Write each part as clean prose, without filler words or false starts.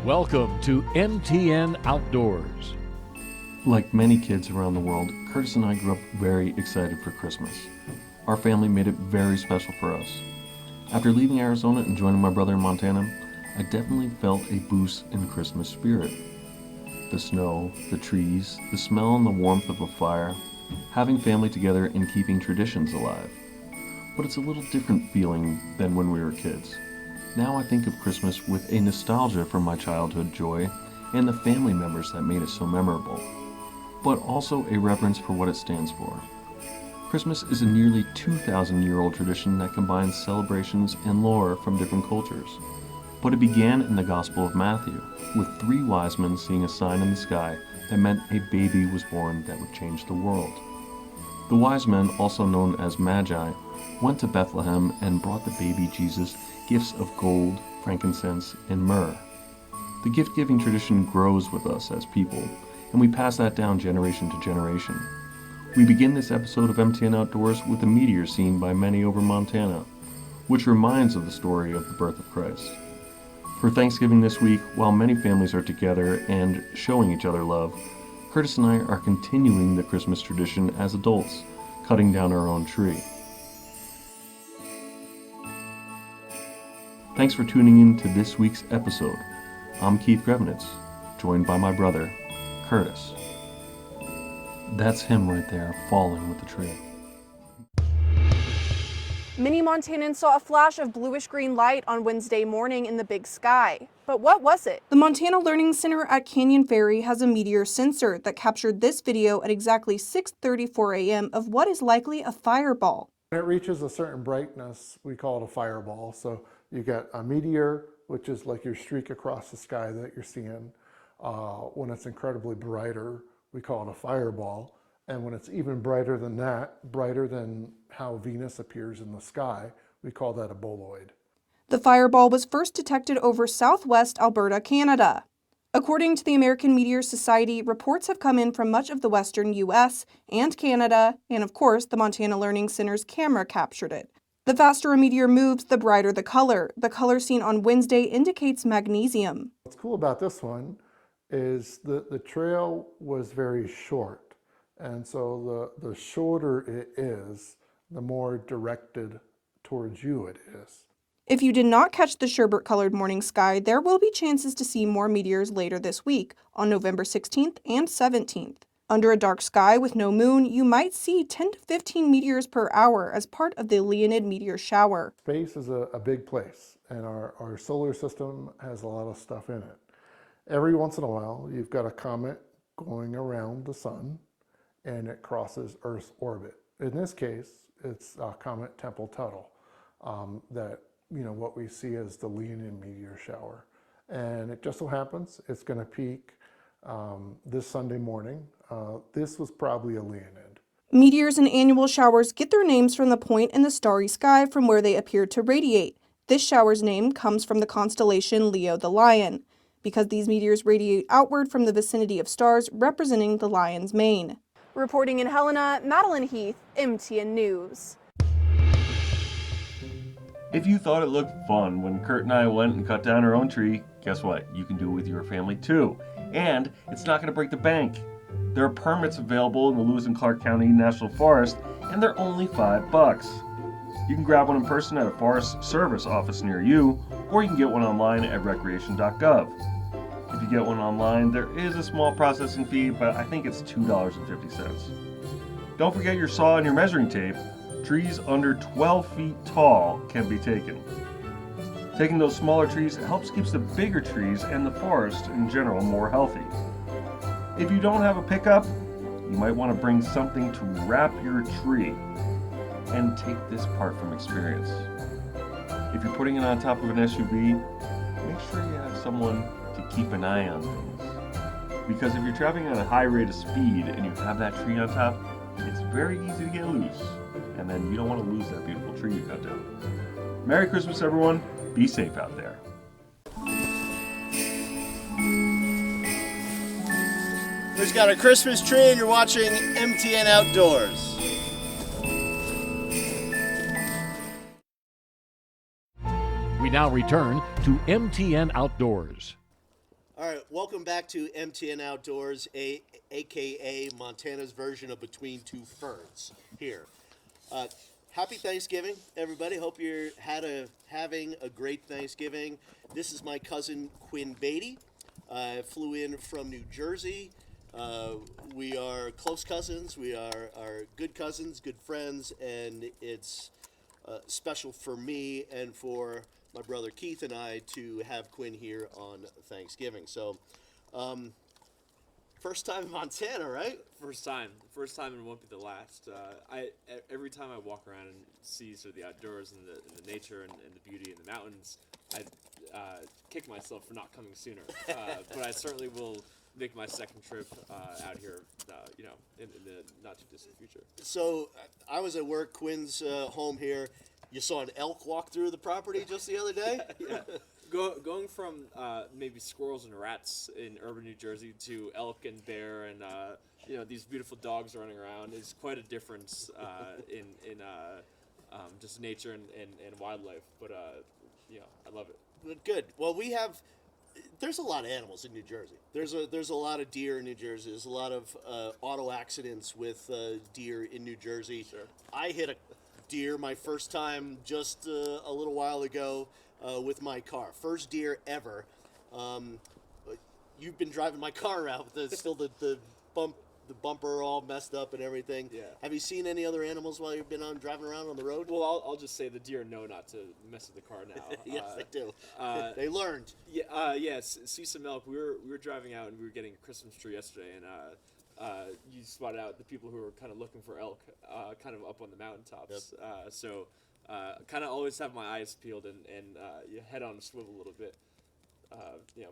Welcome to MTN Outdoors. Like many kids around the world, Curtis and I grew up very excited for Christmas. Our family made it very special for us. After leaving Arizona and joining my brother in Montana, I definitely felt a boost in Christmas spirit. The snow, the trees, the smell and the warmth of a fire, having family together and keeping traditions alive. But it's a little different feeling than when we were kids. Now I think of Christmas with a nostalgia for my childhood joy and the family members that made it so memorable, but also a reverence for what it stands for. Christmas is a nearly 2,000-year-old tradition that combines celebrations and lore from different cultures. But it began in the Gospel of Matthew, with 3 wise men seeing a sign in the sky that meant a baby was born that would change the world. The wise men, also known as Magi, went to Bethlehem and brought the baby Jesus gifts of gold, frankincense, and myrrh. The gift-giving tradition grows with us as people, and we pass that down generation to generation. We begin this episode of MTN Outdoors with a meteor seen by many over Montana, which reminds of the story of the birth of Christ. For Thanksgiving this week, while many families are together and showing each other love, Curtis and I are continuing the Christmas tradition as adults, cutting down our own tree. Thanks for tuning in to this week's episode. I'm Keith Grevenitz, joined by my brother, Curtis. That's him right there, falling with the tree. Many Montanans saw a flash of bluish-green light on Wednesday morning in the big sky. But what was it? The Montana Learning Center at Canyon Ferry has a meteor sensor that captured this video at exactly 6:34 a.m. of what is likely a fireball. When it reaches a certain brightness, we call it a fireball. So you get a meteor, which is like your streak across the sky that you're seeing. When it's incredibly brighter, we call it a fireball. And when it's even brighter than that, brighter than how Venus appears in the sky, we call that a boloid. The fireball was first detected over southwest Alberta, Canada. According to the American Meteor Society, reports have come in from much of the western U.S. and Canada, and of course, the Montana Learning Center's camera captured it. The faster a meteor moves, the brighter the color. The color seen on Wednesday indicates magnesium. What's cool about this one is the trail was very short. And so the shorter it is, the more directed towards you it is. If you did not catch the sherbet-colored morning sky, there will be chances to see more meteors later this week, on November 16th and 17th. Under a dark sky with no moon, you might see 10 to 15 meteors per hour as part of the Leonid meteor shower. Space is a big place, and our solar system has a lot of stuff in it. Every once in a while, you've got a comet going around the sun, and it crosses Earth's orbit. In this case, it's Comet Tempel-Tuttle, that what we see as the Leonid meteor shower. And it just so happens it's going to peak this Sunday morning. This was probably a Leonid. Meteors and annual showers get their names from the point in the starry sky from where they appear to radiate. This shower's name comes from the constellation Leo the Lion, because these meteors radiate outward from the vicinity of stars representing the lion's mane. Reporting in Helena, Madeline Heath, MTN News. If you thought it looked fun when Kurt and I went and cut down our own tree, guess what? You can do it with your family too. And it's not going to break the bank. There are permits available in the Lewis and Clark County National Forest, and they're only $5. You can grab one in person at a Forest Service office near you, or you can get one online at recreation.gov. If you get one online, there is a small processing fee, but I think it's $2.50. Don't forget your saw and your measuring tape. Trees under 12 feet tall can be taken. Taking those smaller trees helps keep the bigger trees and the forest in general more healthy. If you don't have a pickup, you might want to bring something to wrap your tree. And take this part from experience. If you're putting it on top of an SUV, make sure you have someone to keep an eye on things. Because if you're traveling at a high rate of speed and you have that tree on top, it's very easy to get loose. And then you don't want to lose that beautiful tree you cut down. Merry Christmas, everyone. Be safe out there. Who's got a Christmas tree and you're watching MTN Outdoors? We now return to MTN Outdoors. All right, welcome back to MTN Outdoors, aka Montana's version of Between Two Ferns here. Happy Thanksgiving, everybody. Hope you're having a great Thanksgiving. This is my cousin Quinn Beatty. I flew in from New Jersey. We are close cousins. We are good cousins, good friends, and it's special for me and for my brother Keith and I to have Quinn here on Thanksgiving. So, first time in Montana, right? First time, and won't be the last. Every time I walk around and see sort of the outdoors and the nature and the beauty in the mountains, I kick myself for not coming sooner. But I certainly will make my second trip out here, in the not too distant future. So I was at work. Quinn's home here. You saw an elk walk through the property just the other day. Yeah. Going from maybe squirrels and rats in urban New Jersey to elk and bear and these beautiful dogs running around is quite a difference in just nature and wildlife. But I love it. Good. Well, there's a lot of animals in New Jersey. There's a lot of deer in New Jersey. There's a lot of auto accidents with deer in New Jersey. Sure. I hit a deer my first time just a little while ago with my car. First deer ever. You've been driving my car around with the bumper all messed up and everything. Yeah. Have you seen any other animals while you've been driving around on the road? Well, I'll just say the deer know not to mess with the car now. Yes, they do. They learned. See some elk. We were driving out and we were getting a Christmas tree yesterday, and you spotted out the people who were kind of looking for elk, kind of up on the mountaintops. Yep. So kind of always have my eyes peeled and you head on a swivel a little bit,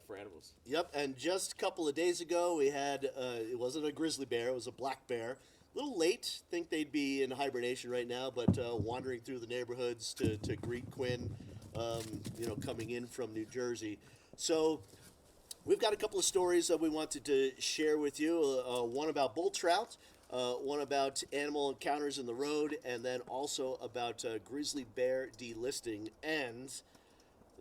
for animals. Yep, and just a couple of days ago we had, it wasn't a grizzly bear, it was a black bear. A little late, think they'd be in hibernation right now, but wandering through the neighborhoods to greet Quinn, coming in from New Jersey. So we've got a couple of stories that we wanted to share with you. One about bull trout, one about animal encounters in the road, and then also about grizzly bear delisting. And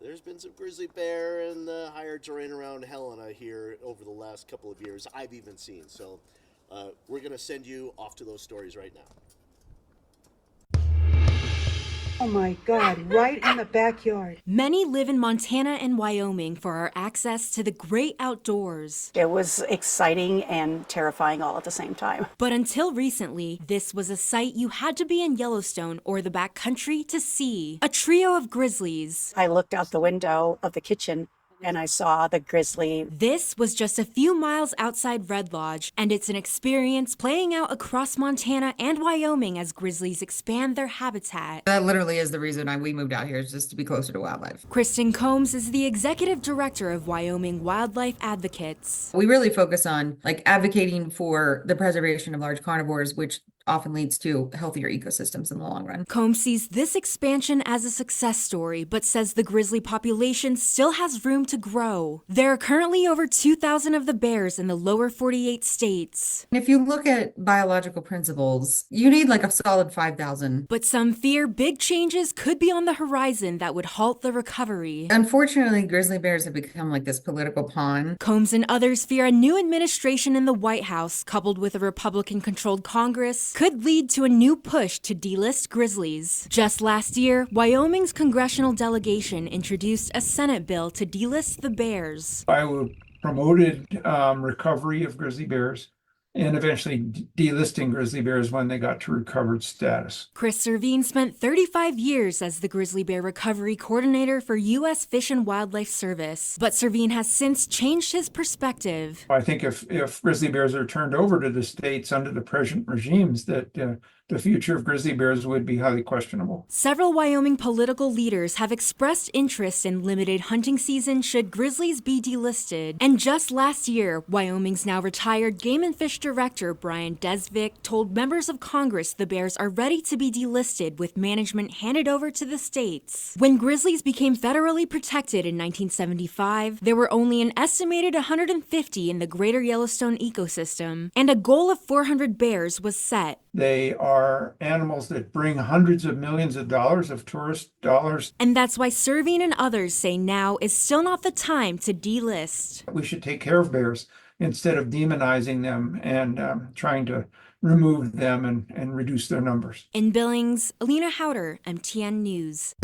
there's been some grizzly bear in the higher terrain around Helena here over the last couple of years I've even seen. So we're going to send you off to those stories right now. Oh my God, right in the backyard. Many live in Montana and Wyoming for our access to the great outdoors. It was exciting and terrifying all at the same time. But until recently, this was a sight you had to be in Yellowstone or the backcountry to see. A trio of grizzlies. I looked out the window of the kitchen and I saw the grizzly. This was just a few miles outside Red Lodge, and it's an experience playing out across Montana and Wyoming as grizzlies expand their habitat. That literally is the reason we moved out here, is just to be closer to wildlife. Kristen Combs is the executive director of Wyoming Wildlife Advocates. We really focus on advocating for the preservation of large carnivores, which often leads to healthier ecosystems in the long run. Combs sees this expansion as a success story, but says the grizzly population still has room to grow. There are currently over 2,000 of the bears in the lower 48 states. And if you look at biological principles, you need a solid 5,000. But some fear big changes could be on the horizon that would halt the recovery. Unfortunately, grizzly bears have become this political pawn. Combs and others fear a new administration in the White House, coupled with a Republican-controlled Congress, could lead to a new push to delist grizzlies. Just last year, Wyoming's congressional delegation introduced a Senate bill to delist the bears. Iowa promoted recovery of grizzly bears and eventually delisting grizzly bears when they got to recovered status. Chris Servine spent 35 years as the grizzly bear recovery coordinator for U.S. Fish and Wildlife Service, but Servine has since changed his perspective. I think if grizzly bears are turned over to the states under the present regimes, that the future of grizzly bears would be highly questionable. Several Wyoming political leaders have expressed interest in limited hunting season should grizzlies be delisted. And just last year, Wyoming's now retired Game and Fish Director Brian Desvik told members of Congress the bears are ready to be delisted with management handed over to the states. When grizzlies became federally protected in 1975, there were only an estimated 150 in the greater Yellowstone ecosystem, and a goal of 400 bears was set. They are animals that bring hundreds of millions of dollars of tourist dollars. And that's why Servine and others say now is still not the time to delist. We should take care of bears instead of demonizing them and trying to remove them and reduce their numbers. In Billings, Alina Howder, MTN News.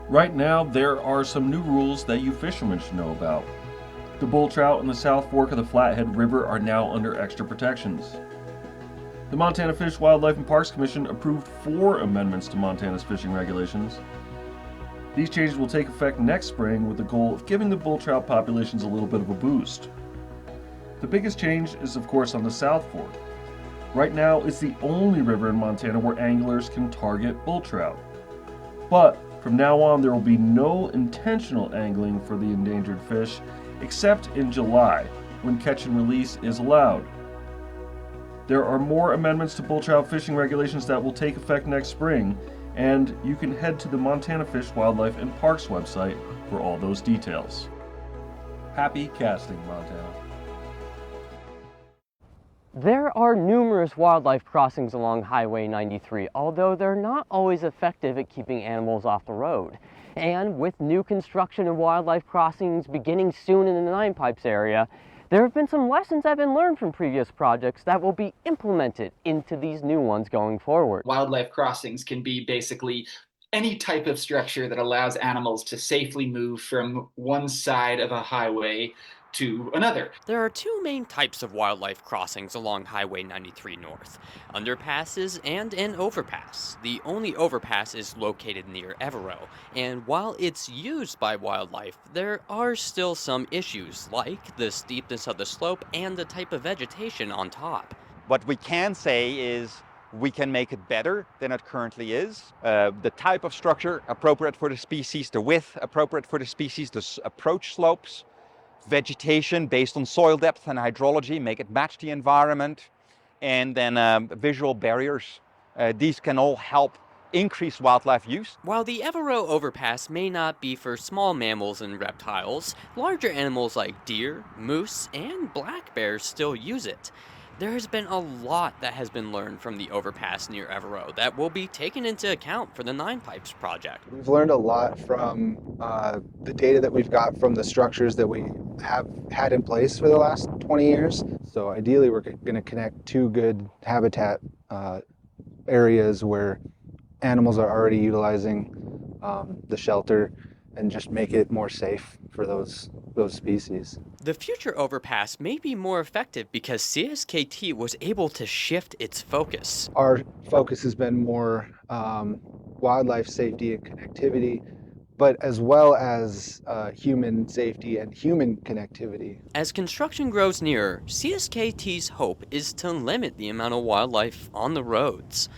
Right now, there are some new rules that you fishermen should know about. The bull trout in the South Fork of the Flathead River are now under extra protections. The Montana Fish, Wildlife and Parks Commission approved 4 amendments to Montana's fishing regulations. These changes will take effect next spring with the goal of giving the bull trout populations a little bit of a boost. The biggest change is, of course, on the South Fork. Right now, it's the only river in Montana where anglers can target bull trout. But from now on, there will be no intentional angling for the endangered fish, except in July, when catch and release is allowed. There are more amendments to bull trout fishing regulations that will take effect next spring, and you can head to the Montana Fish, Wildlife and Parks website for all those details. Happy casting, Montana. There are numerous wildlife crossings along Highway 93, although they're not always effective at keeping animals off the road. And with new construction and wildlife crossings beginning soon in the Nine Pipes area, there have been some lessons that have been learned from previous projects that will be implemented into these new ones going forward. Wildlife crossings can be basically any type of structure that allows animals to safely move from one side of a highway to another. There are 2 main types of wildlife crossings along Highway 93 North, underpasses and an overpass. The only overpass is located near Evero, and while it's used by wildlife, there are still some issues, like the steepness of the slope and the type of vegetation on top. What we can say is we can make it better than it currently is. The type of structure appropriate for the species, the width appropriate for the species, the approach slopes, vegetation based on soil depth and hydrology, make it match the environment, and then visual barriers. These can all help increase wildlife use. While the Evero overpass may not be for small mammals and reptiles, larger animals like deer, moose, and black bears still use it. There has been a lot that has been learned from the overpass near Evero that will be taken into account for the Nine Pipes project. We've learned a lot from the data that we've got from the structures that we have had in place for the last 20 years. So ideally, we're going to connect 2 good habitat areas where animals are already utilizing the shelter and just make it more safe for those species. The future overpass may be more effective because CSKT was able to shift its focus. Our focus has been more wildlife safety and connectivity, but as well as human safety and human connectivity. As construction grows nearer, CSKT's hope is to limit the amount of wildlife on the roads.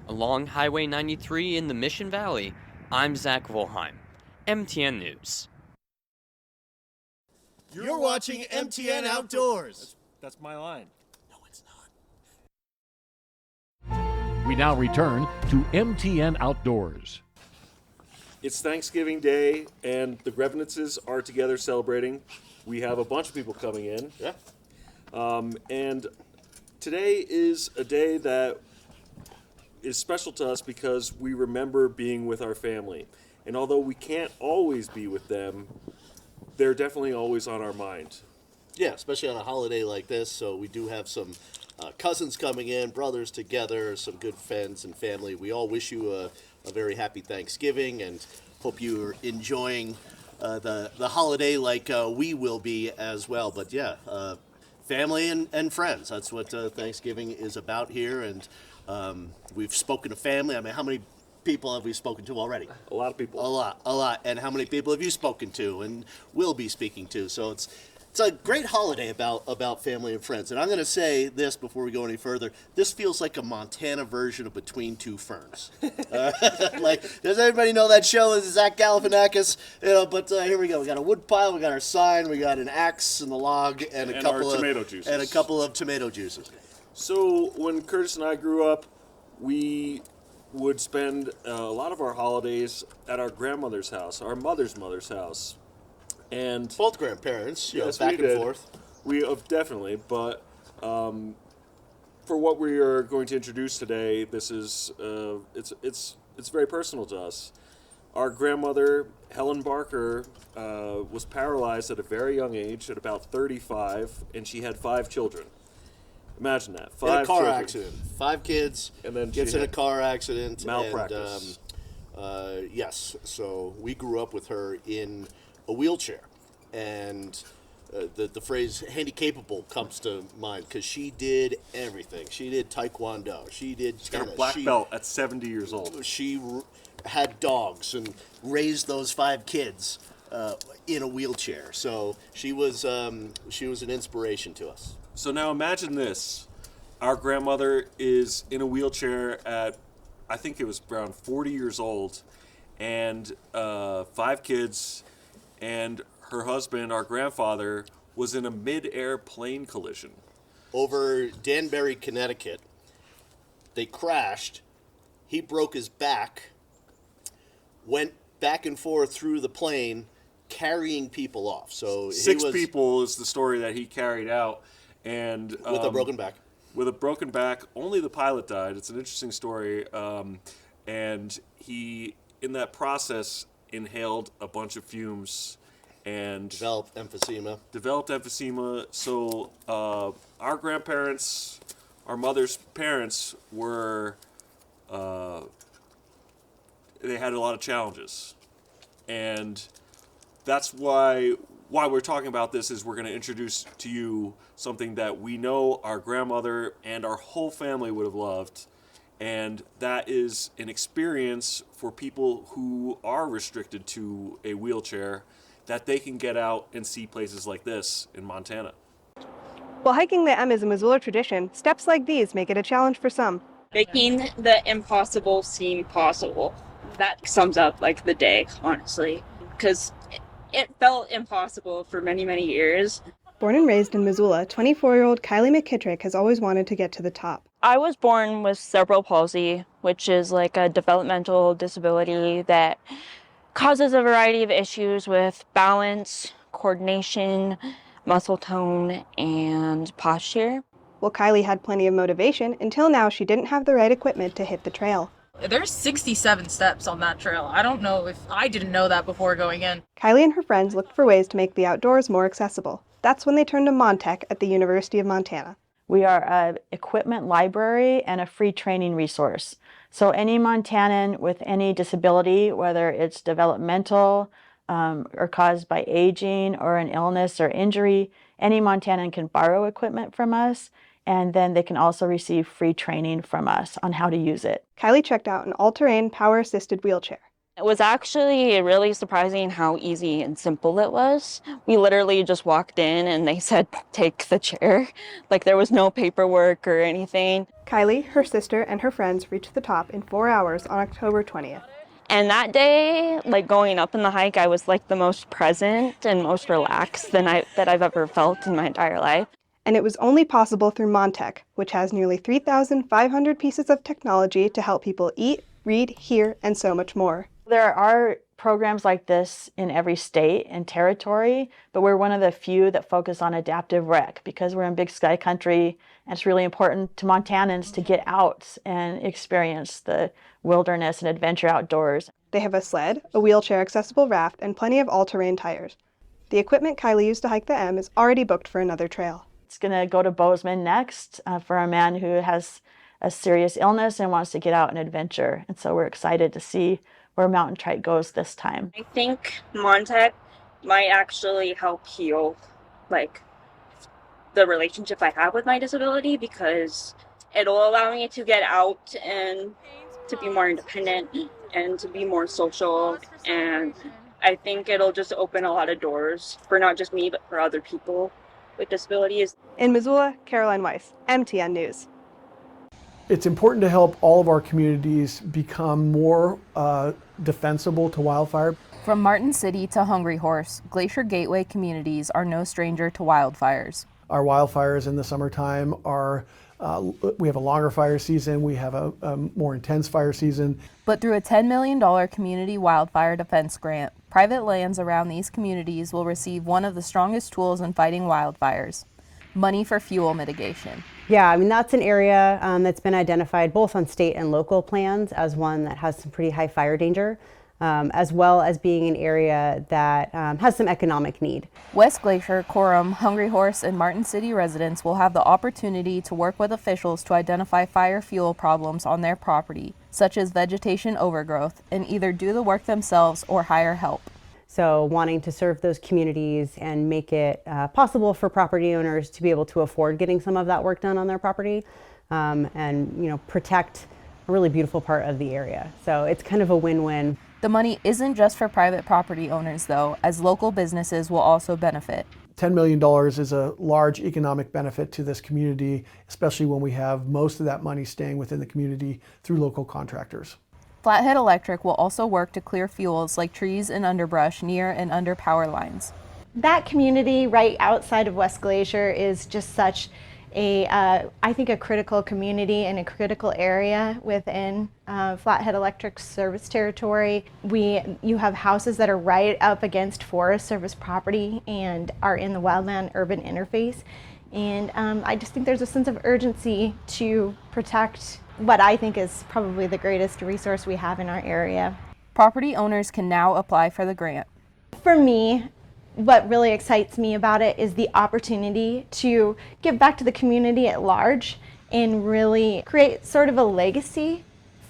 Along Highway 93 in the Mission Valley, I'm Zach Volheim, MTN News. You're watching MTN Outdoors. That's my line. No, it's not. We now return to MTN Outdoors. It's Thanksgiving Day, and the Grevenitzes are together celebrating. We have a bunch of people coming in. Yeah. And today is a day that is special to us because we remember being with our family. And although we can't always be with them, they're definitely always on our mind. Yeah, especially on a holiday like this. So we do have some cousins coming in, brothers together, some good friends and family. We all wish you a very happy Thanksgiving and hope you're enjoying the holiday like we will be as well. But yeah, family and friends. That's what Thanksgiving is about here. And we've spoken to family. I mean, how many people have we spoken to already? A lot of people. A lot. And how many people have you spoken to and will be speaking to? So it's a great holiday about family and friends. And I'm going to say this before we go any further. This feels like a Montana version of Between Two Ferns. Like, does everybody know that show? This is Zach Galifianakis. But here we go. We got a wood pile. We got our sign. We got an axe and a log and a couple of tomato juices. And a couple of tomato juices. So when Curtis and I grew up, we would spend a lot of our holidays at our grandmother's house, our mother's house. And both grandparents, yes, back and forth. We definitely, but for what we are going to introduce today, this is it's very personal to us. Our grandmother, Helen Barker, was paralyzed at a very young age, at about 35, and she had 5 children. Imagine that. 5 in a car children. accident. 5 kids, and then gets in a car accident. Malpractice. And, yes, so we grew up with her in a wheelchair. And the phrase handicapable comes to mind because she did everything. She did taekwondo. She did She got tennis. a black belt at 70 years old. She had dogs and raised those 5 kids in a wheelchair. So she was an inspiration to us. So now imagine this. Our grandmother is in a wheelchair at, I think it was around 40 years old, and 5 kids, and her husband, our grandfather, was in a mid-air plane collision. Over Danbury, Connecticut. They crashed. He broke his back, went back and forth through the plane, carrying people off. So 6 people is the story that he carried out. And with a broken back. With a broken back, only the pilot died. It's an interesting story. And he, in that process, inhaled a bunch of fumes and developed emphysema. So our grandparents, our mother's parents were, they had a lot of challenges. And that's why we're talking about this is we're going to introduce to you something that we know our grandmother and our whole family would have loved, and that is an experience for people who are restricted to a wheelchair, that they can get out and see places like this in Montana. While hiking the M is a Missoula tradition, steps like these make it a challenge for some. Making the impossible seem possible. That sums up like the day, honestly, because it felt impossible for many, many years. Born and raised in Missoula, 24-year-old Kylie McKittrick has always wanted to get to the top. I was born with cerebral palsy, which is like a developmental disability that causes a variety of issues with balance, coordination, muscle tone, and posture. Well, Kylie had plenty of motivation until now she didn't have the right equipment to hit the trail. There's 67 steps on that trail. I don't know if I didn't know that before going in. Kylie and her friends looked for ways to make the outdoors more accessible. That's when they turned to Montech at the University of Montana. We are an equipment library and a free training resource. So any Montanan with any disability, whether it's developmental or caused by aging or an illness or injury, any Montanan can borrow equipment from us, and then they can also receive free training from us on how to use it. Kylie checked out an all-terrain power-assisted wheelchair. It was actually really surprising how easy and simple it was. We literally just walked in and they said, take the chair. Like there was no paperwork or anything. Kylie, her sister, and her friends reached the top in 4 hours on October 20th. And that day, like going up in the hike, I was like the most present and most relaxed that I've ever felt in my entire life. And it was only possible through Montech, which has nearly 3,500 pieces of technology to help people eat, read, hear, and so much more. There are programs like this in every state and territory, but we're one of the few that focus on adaptive rec because we're in Big Sky country, and it's really important to Montanans to get out and experience the wilderness and adventure outdoors. They have a sled, a wheelchair-accessible raft, and plenty of all-terrain tires. The equipment Kylie used to hike the M is already booked for another trail. It's going to go to Bozeman next for a man who has a serious illness and wants to get out and adventure. And so we're excited to see where Mountain Trike goes this time. I think Montech might actually help heal like the relationship I have with my disability, because it'll allow me to get out and to be more independent and to be more social. And I think it'll just open a lot of doors for not just me, but for other people with disabilities. In Missoula, Caroline Weiss, MTN News. It's important to help all of our communities become more defensible to wildfire. From Martin City to Hungry Horse, Glacier Gateway communities are no stranger to wildfires. Our wildfires in the summertime are, we have a longer fire season, we have a more intense fire season. But through a $10 million community wildfire defense grant, private lands around these communities will receive one of the strongest tools in fighting wildfires: money for fuel mitigation. Yeah, I mean, that's an area that's been identified both on state and local plans as one that has some pretty high fire danger, as well as being an area that has some economic need. West Glacier, Coram, Hungry Horse, and Martin City residents will have the opportunity to work with officials to identify fire fuel problems on their property, such as vegetation overgrowth, and either do the work themselves or hire help. So wanting to serve those communities and make it possible for property owners to be able to afford getting some of that work done on their property, and protect a really beautiful part of the area. So it's kind of a win-win. The money isn't just for private property owners, though, as local businesses will also benefit. $10 million is a large economic benefit to this community, especially when we have most of that money staying within the community through local contractors. Flathead Electric will also work to clear fuels like trees and underbrush near and under power lines. That community right outside of West Glacier is just such a, I think, a critical community and a critical area within Flathead Electric's service territory. You have houses that are right up against Forest Service property and are in the wildland urban interface. And I just think there's a sense of urgency to protect what I think is probably the greatest resource we have in our area. Property owners can now apply for the grant. For me, what really excites me about it is the opportunity to give back to the community at large and really create sort of a legacy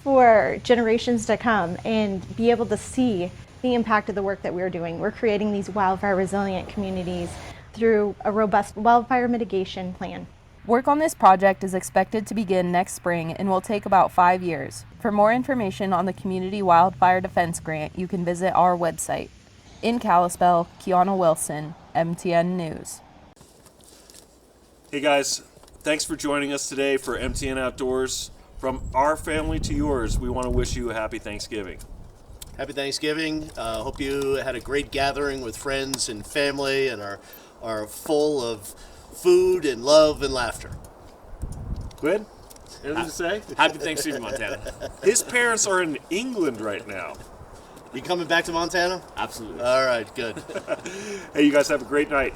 for generations to come and be able to see the impact of the work that we're doing. We're creating these wildfire resilient communities through a robust wildfire mitigation plan. Work on this project is expected to begin next spring and will take about 5 years. For more information on the Community Wildfire Defense Grant, you can visit our website. In Kalispell, Kiana Wilson, MTN News. Hey guys, thanks for joining us today for MTN Outdoors. From our family to yours, we want to wish you a happy Thanksgiving. Happy Thanksgiving. Hope you had a great gathering with friends and family and are full of food and love and laughter. Quinn, anything to say? Happy Thanksgiving, Montana. His parents are in England right now. You coming back to Montana? Absolutely. All right, good. Hey, you guys have a great night.